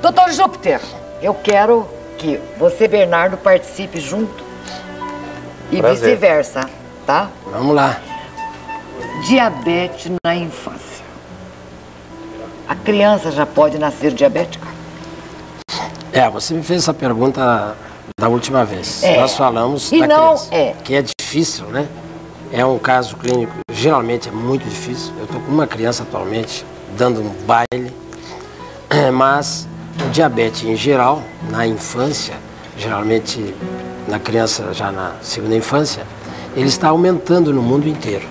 Doutor Júpiter, eu quero que você, Bernardo, participe junto e vice-versa, tá? Vamos lá. Diabetes na infância. A criança já pode nascer diabética? Você me fez essa pergunta da última vez. Nós falamos e da não criança, que é difícil, né? É um caso clínico, geralmente é muito difícil. Eu estou com uma criança atualmente dando um baile, mas o diabetes em geral, na infância, geralmente na criança já na segunda infância, ele está aumentando no mundo inteiro.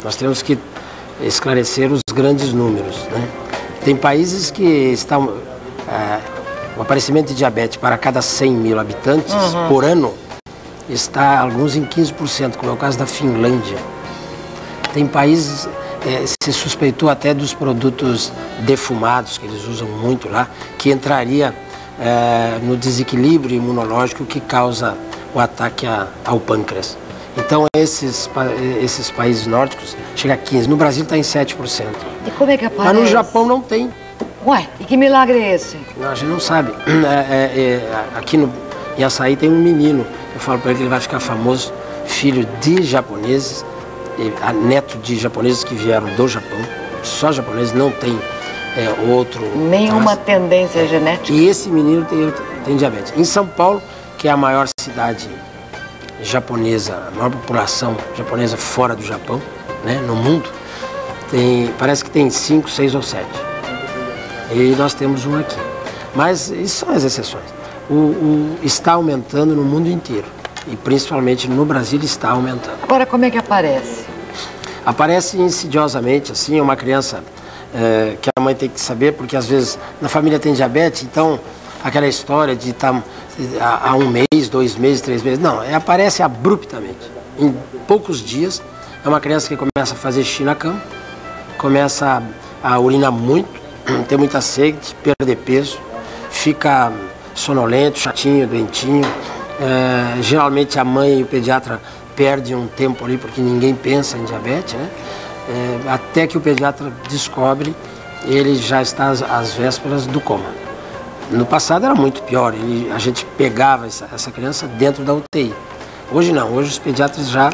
Nós temos que esclarecer os grandes números, né? Tem países que estão... o aparecimento de diabetes para cada 100 mil habitantes por ano está alguns em 15%, como é o caso da Finlândia. Tem países, se suspeitou até dos produtos defumados, que eles usam muito lá, que entraria no desequilíbrio imunológico que causa o ataque ao pâncreas. Então, esses países nórdicos chega a 15%. No Brasil está em 7%. E como é que aparece? Mas no Japão não tem. Ué, e que milagre é esse? Não, a gente não sabe. Aqui em Açaí tem um menino, eu falo para ele que ele vai ficar famoso, filho de japoneses, neto de japoneses que vieram do Japão, só japoneses, não tem outro... Nenhuma tendência genética? E esse menino tem diabetes. Em São Paulo, que é a maior cidade japonesa, a maior população japonesa fora do Japão, né, no mundo, parece que tem 5, 6 ou 7. E nós temos um aqui. Mas isso são as exceções. Está aumentando no mundo inteiro. E principalmente no Brasil está aumentando. Agora, como é que aparece? Aparece insidiosamente, assim, uma criança que a mãe tem que saber, porque às vezes na família tem diabetes, então aquela história de estar há 1 mês, 2 meses, 3 meses. Não, aparece abruptamente. Em poucos dias, é uma criança que começa a fazer xixi na cama, começa a urinar muito, ter muita sede, perder peso, fica sonolento, chatinho, doentinho. Geralmente a mãe e o pediatra perdem um tempo ali porque ninguém pensa em diabetes, né? Até que o pediatra descobre, ele já está às vésperas do coma. No passado era muito pior, a gente pegava essa criança dentro da UTI. Hoje não, hoje os pediatras já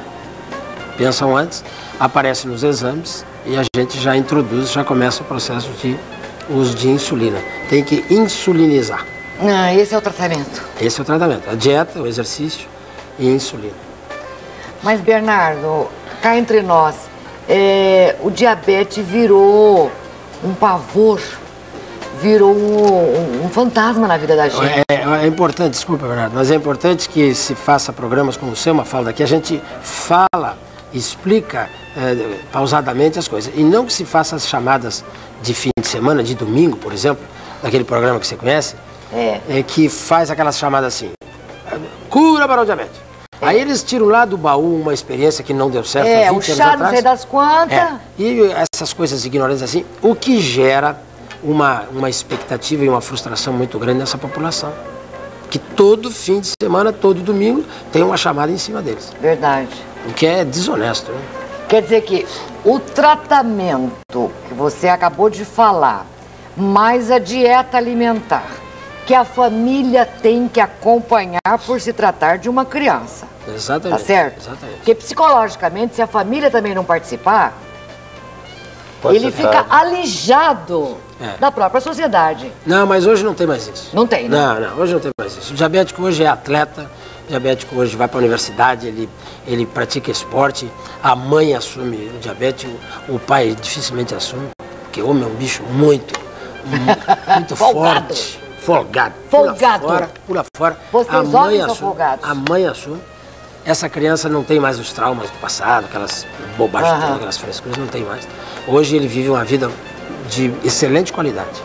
pensam antes, aparecem nos exames e a gente já introduz, já começa o processo de uso de insulina. Tem que insulinizar. Esse é o tratamento. Esse é o tratamento, a dieta, o exercício e a insulina. Mas, Bernardo, cá entre nós, o diabetes virou um pavor, virou um fantasma na vida da gente. É importante, desculpa, Bernardo, mas é importante que se faça programas como o seu, Mafalda, que a gente fala, explica pausadamente as coisas. E não que se faça as chamadas de fim de semana, de domingo, por exemplo, daquele programa que você conhece, que faz aquelas chamadas assim, cura para o diabetes. Aí eles tiram lá do baú uma experiência que não deu certo há 20 anos atrás. O chá não sei das quantas. E essas coisas ignorantes assim, o que gera uma expectativa e uma frustração muito grande nessa população. Que todo fim de semana, todo domingo, tem uma chamada em cima deles. Verdade. O que é desonesto, né? Quer dizer que o tratamento que você acabou de falar, mais a dieta alimentar, que a família tem que acompanhar por se tratar de uma criança. Exatamente. Tá certo? Exatamente. Porque psicologicamente, se a família também não participar, ele fica alijado da própria sociedade. Não, mas hoje não tem mais isso. Não tem, né? Não, hoje não tem mais isso. O diabético hoje é atleta, o diabético hoje vai para a universidade, ele pratica esporte, a mãe assume o diabetes, o pai dificilmente assume, porque o homem é um bicho muito forte. Folgado. Pula fora. Vocês homens são folgados. A mãe assume. Essa criança não tem mais os traumas do passado, aquelas bobagens, aquelas frescuras, não tem mais. Hoje ele vive uma vida de excelente qualidade.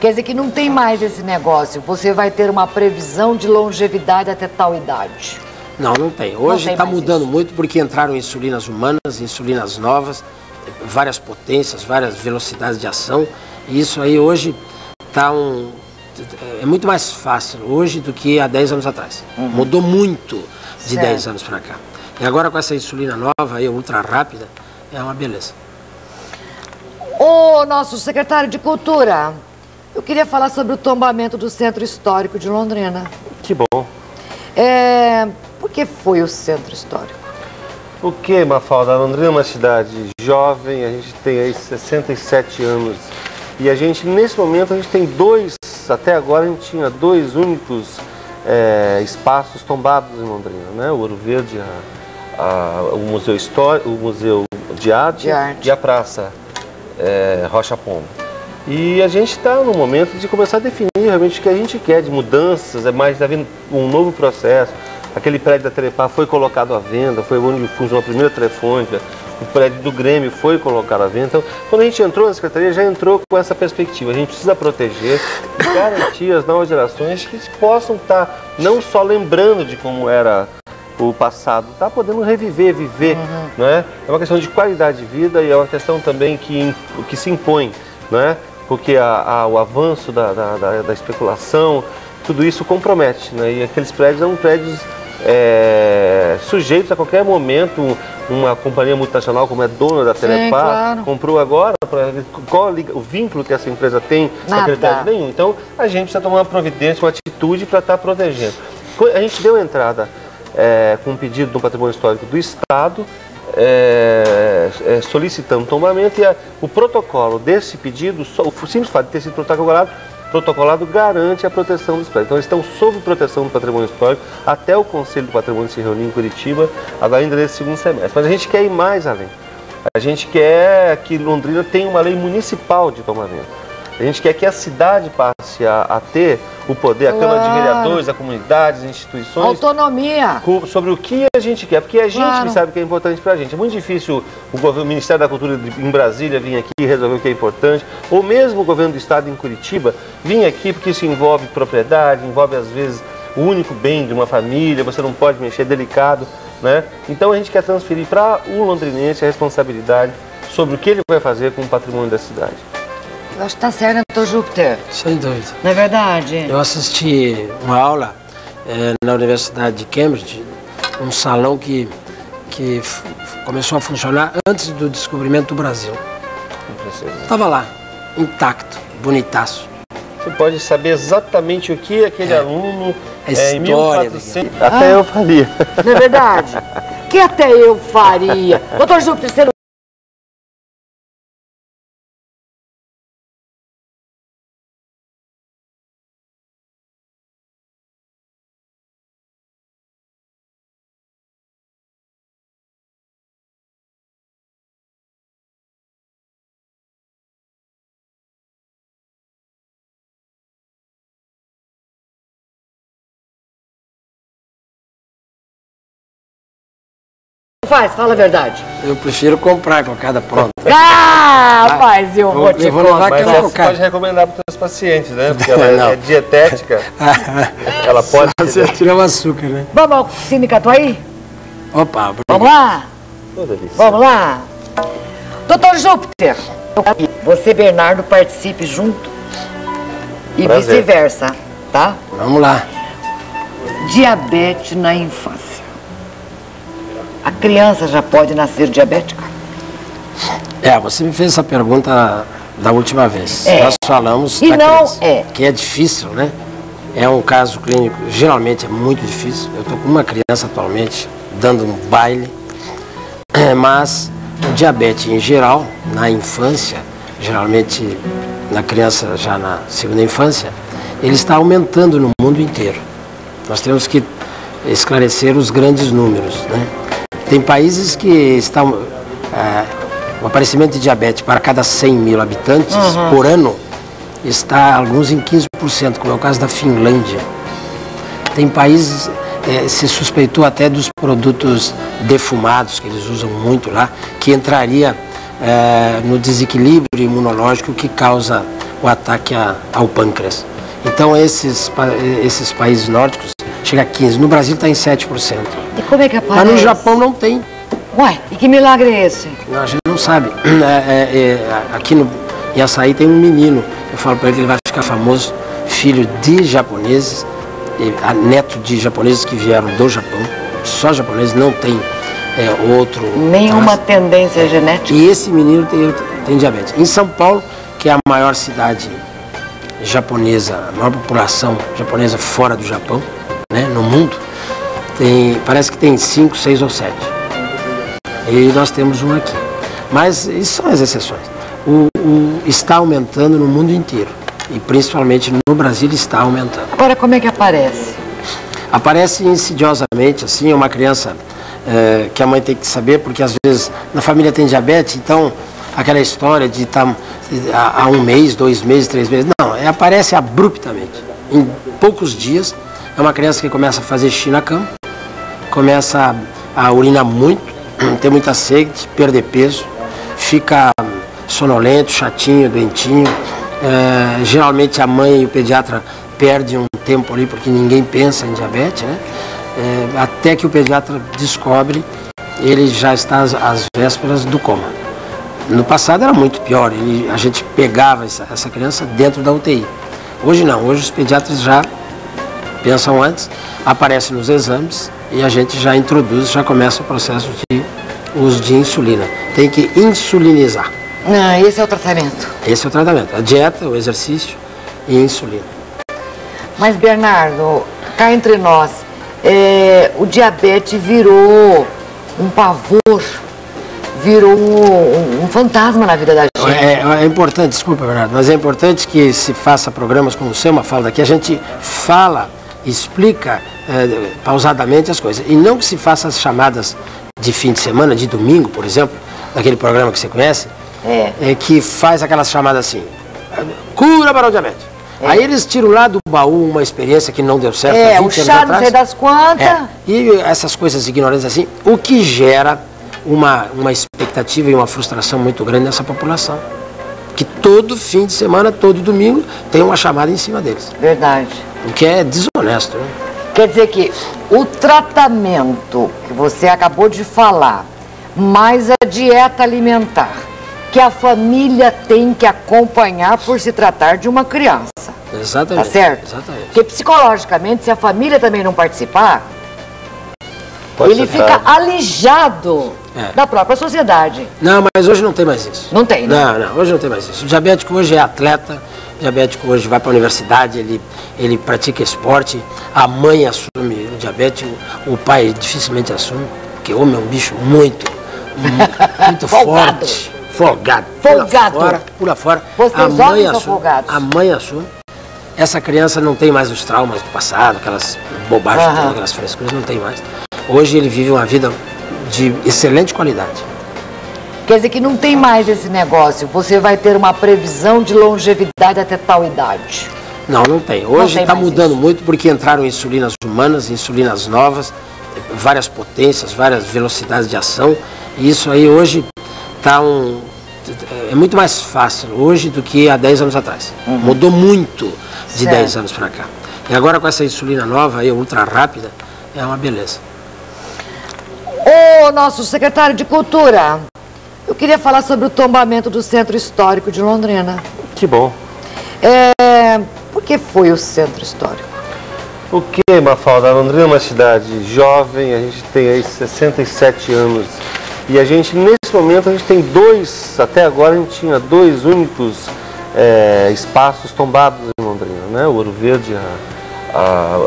Quer dizer que não tem mais esse negócio, você vai ter uma previsão de longevidade até tal idade. Não, não tem. Hoje está mudando muito porque entraram insulinas humanas, insulinas novas, várias potências, várias velocidades de ação. E isso aí hoje está é muito mais fácil hoje do que há 10 anos atrás. Mudou muito de 10 anos para cá. E agora com essa insulina nova, aí, ultra rápida, é uma beleza. Ô, nosso secretário de Cultura, Eu queria falar sobre o tombamento do Centro Histórico de Londrina. Que bom. Por que foi o Centro Histórico? Porque, Mafalda, Londrina é uma cidade jovem, a gente tem aí 67 anos. E a gente, nesse momento, a gente tem até agora a gente tinha 2 únicos espaços tombados em Londrina, né? O Ouro Verde, o Museu Histórico, o Museu de Arte e a Praça Rocha Pombo. E a gente está no momento de começar a definir realmente o que a gente quer de mudanças, mais havendo um novo processo. Aquele prédio da Telepar foi colocado à venda, foi onde funcionou a primeira telefônica, o prédio do Grêmio foi colocado à venda. Então, quando a gente entrou na Secretaria, já entrou com essa perspectiva. A gente precisa proteger e garantir as novas gerações que possam estar não só lembrando de como era o passado, tá podendo reviver, viver, não é? É uma questão de qualidade de vida e é uma questão também que se impõe, não é? Porque o avanço da especulação, tudo isso compromete, né? E aqueles prédios são prédios sujeitos a qualquer momento. Uma companhia multinacional como é dona da Telepar, claro, comprou agora, qual o vínculo que essa empresa tem com aquele prédio? Nenhum. Então a gente precisa tomar uma providência, uma atitude para estar protegendo. A gente deu entrada com um pedido do Patrimônio Histórico do Estado, solicitando tombamento, e o protocolo desse pedido, o simples fato de ter sido protocolado garante a proteção dos prédios. Então eles estão sob proteção do Patrimônio Histórico até o Conselho do Patrimônio se reunir em Curitiba, agora ainda nesse segundo semestre. Mas a gente quer ir mais além. A gente quer que Londrina tenha uma lei municipal de tombamento. A gente quer que a cidade passe a ter o poder, a Câmara de Vereadores, a comunidade, as instituições... Autonomia! Sobre o que a gente quer, porque a gente que sabe o que é importante pra gente. É muito difícil o Ministério da Cultura em Brasília vir aqui e resolver o que é importante, ou mesmo o governo do estado em Curitiba vir aqui, porque isso envolve propriedade, envolve às vezes o único bem de uma família, você não pode mexer, é delicado, né? Então a gente quer transferir para o londrinense a responsabilidade sobre o que ele vai fazer com o patrimônio da cidade. Eu acho que está certo, doutor Júpiter. Sem dúvida. Não é verdade? Eu assisti uma aula na Universidade de Cambridge, um salão que começou a funcionar antes do descobrimento do Brasil. Estava lá, intacto, bonitaço. Você pode saber exatamente o que aquele aluno em 1400... Até eu faria. Não é verdade? Que até eu faria. Doutor Júpiter, você não... Fala a verdade. Eu prefiro comprar cocada pronta. Mas eu vou te levar aquela cocada. Você pode recomendar para os seus pacientes, né? Porque ela é dietética. Ela pode... Você tira o açúcar, né? Vamos ao Cine Catuaí? Opa, vamos lá? Vamos lá? Doutor Júpiter, você, Bernardo, participe junto e vice-versa, tá? Vamos lá. Diabetes na infância. A criança já pode nascer diabética? Você me fez essa pergunta da última vez. Nós falamos da criança, que é difícil, né? É um caso clínico, geralmente é muito difícil. Eu estou com uma criança atualmente, dando um baile. Mas o diabetes em geral, na infância, geralmente na criança já na segunda infância, ele está aumentando no mundo inteiro. Nós temos que esclarecer os grandes números, né? Tem países que estão... o aparecimento de diabetes para cada 100 mil habitantes por ano está alguns em 15%, como é o caso da Finlândia. Tem países, se suspeitou até dos produtos defumados, que eles usam muito lá, que entraria no desequilíbrio imunológico que causa o ataque ao pâncreas. Então esses países nórdicos chega a 15%, no Brasil está em 7%. E como é que aparece? Mas no Japão não tem. Ué, e que milagre é esse? Não, a gente não sabe. Aqui em Açaí tem um menino, eu falo para ele que ele vai ficar famoso, filho de japoneses, neto de japoneses que vieram do Japão, só japoneses, não tem outro... Nenhuma tendência genética? E esse menino tem diabetes. Em São Paulo, que é a maior cidade japonesa, a maior população japonesa fora do Japão, né, no mundo, parece que tem 5, 6 ou 7. E nós temos um aqui. Mas isso são as exceções. Está aumentando no mundo inteiro. E principalmente no Brasil está aumentando. Agora, como é que aparece? Aparece insidiosamente, assim, uma criança que a mãe tem que saber, porque às vezes na família tem diabetes, então aquela história de estar há 1 mês, 2 meses, 3 meses, não, aparece abruptamente. Em poucos dias, é uma criança que começa a fazer xixi na cama, começa a urinar muito, ter muita sede, perder peso, fica sonolento, chatinho, doentinho. Geralmente a mãe e o pediatra perdem um tempo ali porque ninguém pensa em diabetes, né? Até que o pediatra descobre, ele já está às vésperas do coma. No passado era muito pior, a gente pegava essa criança dentro da UTI. Hoje não, hoje os pediatras já pensam antes, aparecem nos exames e a gente já introduz, já começa o processo de uso de insulina. Tem que insulinizar. Esse é o tratamento. Esse é o tratamento, a dieta, o exercício e a insulina. Mas, Bernardo, cá entre nós, o diabetes virou um pavor, virou um fantasma na vida da gente. É importante, desculpa, Bernardo, mas é importante que se faça programas como o seu, Mafalda, que a gente fala, explica pausadamente as coisas. E não que se faça as chamadas de fim de semana, de domingo, por exemplo, daquele programa que você conhece, que faz aquelas chamadas assim, cura para o diabetes. Aí eles tiram lá do baú uma experiência que não deu certo há 20 anos atrás. O chá não sei das quantas. E essas coisas ignorantes assim, o que gera uma expectativa e uma frustração muito grande nessa população. Que todo fim de semana, todo domingo, tem uma chamada em cima deles. Verdade. O que é desonesto, né? Quer dizer que o tratamento que você acabou de falar, mais a dieta alimentar, que a família tem que acompanhar por se tratar de uma criança. Exatamente. Tá certo? Exatamente. Porque psicologicamente, se a família também não participar, ele fica alijado da própria sociedade. Não, mas hoje não tem mais isso. Não tem, né? Não, hoje não tem mais isso. O diabético hoje é atleta, o diabético hoje vai para a universidade, ele pratica esporte, a mãe assume o diabetes, o pai dificilmente assume, porque o homem é um bicho muito forte. Folgado. Pula fora. Vocês homens são folgados. A mãe assume. Essa criança não tem mais os traumas do passado, aquelas bobagens, aquelas frescuras, não tem mais. Hoje ele vive uma vida de excelente qualidade. Quer dizer que não tem mais esse negócio, você vai ter uma previsão de longevidade até tal idade. Não, não tem. Hoje está mudando muito porque entraram insulinas humanas, insulinas novas, várias potências, várias velocidades de ação. E isso aí hoje é muito mais fácil hoje do que há 10 anos atrás. Mudou muito de 10 anos para cá. E agora com essa insulina nova, aí, ultra rápida, é uma beleza. Ô, nosso secretário de Cultura, eu queria falar sobre o tombamento do Centro Histórico de Londrina. Que bom. Por que foi o Centro Histórico? O que, Mafalda? Londrina é uma cidade jovem, a gente tem aí 67 anos. E a gente, nesse momento, a gente tem até agora a gente tinha 2 únicos espaços tombados em Londrina, né? O Ouro Verde,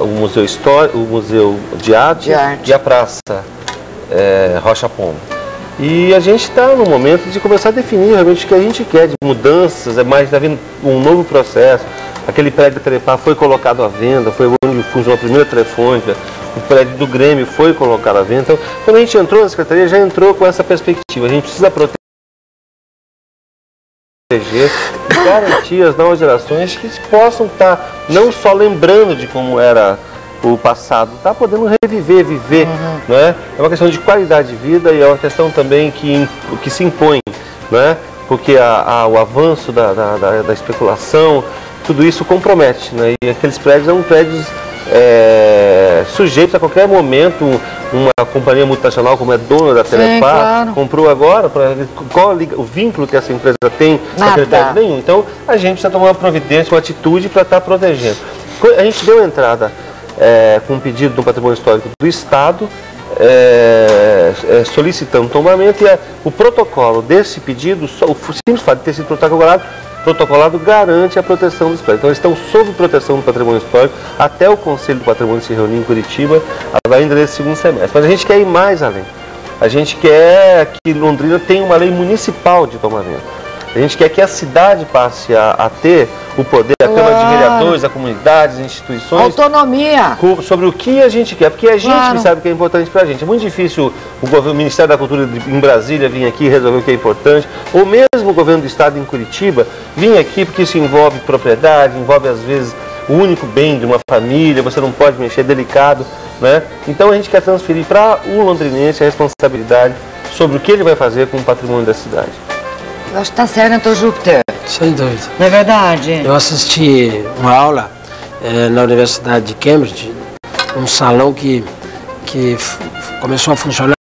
o Museu Histórico, o Museu de Arte e a Praça Rocha Pombo. E a gente está no momento de começar a definir realmente o que a gente quer de mudanças, mais está vindo um novo processo. Aquele prédio da Telepar foi colocado à venda, foi onde funcionou a primeira telefônica. O prédio do Grêmio foi colocado à venda. Então, quando a gente entrou na Secretaria, já entrou com essa perspectiva. A gente precisa proteger e garantir as novas gerações que possam estar não só lembrando de como era o passado, está podendo reviver, viver. Né? É uma questão de qualidade de vida e é uma questão também que se impõe. Né? Porque o avanço da especulação, tudo isso compromete. Né? E aqueles prédios são prédios sujeitos a qualquer momento. Uma companhia multinacional como é dona da Telepar, comprou agora, qual o vínculo que essa empresa tem com aquele prédio? Nenhum. Então a gente precisa tomar uma providência, uma atitude para estar protegendo. A gente deu entrada com um pedido do Patrimônio Histórico do Estado, solicitando tombamento, e o protocolo desse pedido, o simples fato de ter sido protocolado, protocolado garante a proteção dos prédios. Então eles estão sob proteção do patrimônio histórico, até o Conselho do Patrimônio se reunir em Curitiba, ainda nesse segundo semestre. Mas a gente quer ir mais além. A gente quer que Londrina tenha uma lei municipal de tombamento. A gente quer que a cidade passe a ter o poder, a Câmara de Vereadores, a comunidade, as instituições. Autonomia. Sobre o que a gente quer, porque a gente que sabe o que é importante para a gente. É muito difícil o Ministério da Cultura em Brasília vir aqui resolver o que é importante, ou mesmo o governo do estado em Curitiba vir aqui, porque isso envolve propriedade, envolve às vezes o único bem de uma família, você não pode mexer, é delicado, né? Então a gente quer transferir para o londrinense a responsabilidade sobre o que ele vai fazer com o patrimônio da cidade. Eu acho que está certo, então, Júpiter. Sem dúvida. Não é verdade? Eu assisti uma aula na Universidade de Cambridge, um salão que começou a funcionar